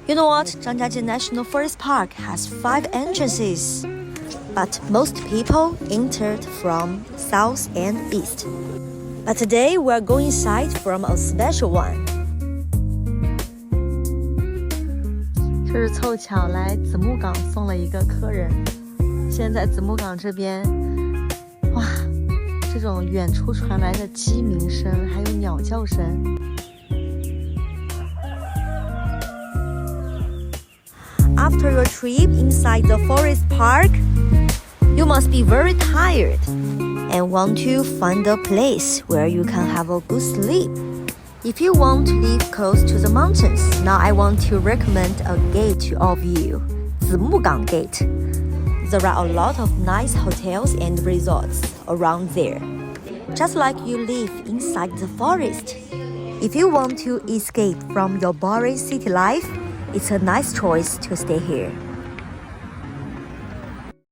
You know what?张家界National Forest Park has 5 entrances, but most people entered from south and east. But today we're going inside from a special one. 这是凑巧来子木岗送了一个客人。现在子木岗这边，哇，这种远处传来的鸡鸣声，还有鸟叫声。After your trip inside the forest park, you must be very tired and want to find a place where you can have a good sleep. If you want to live close to the mountains, now I want to recommend a gate to all of you, 子木岗 Gate. There are a lot of nice hotels and resorts around there, just like you live inside the forest. If you want to escape from your boring city life, it's a nice choice to stay here.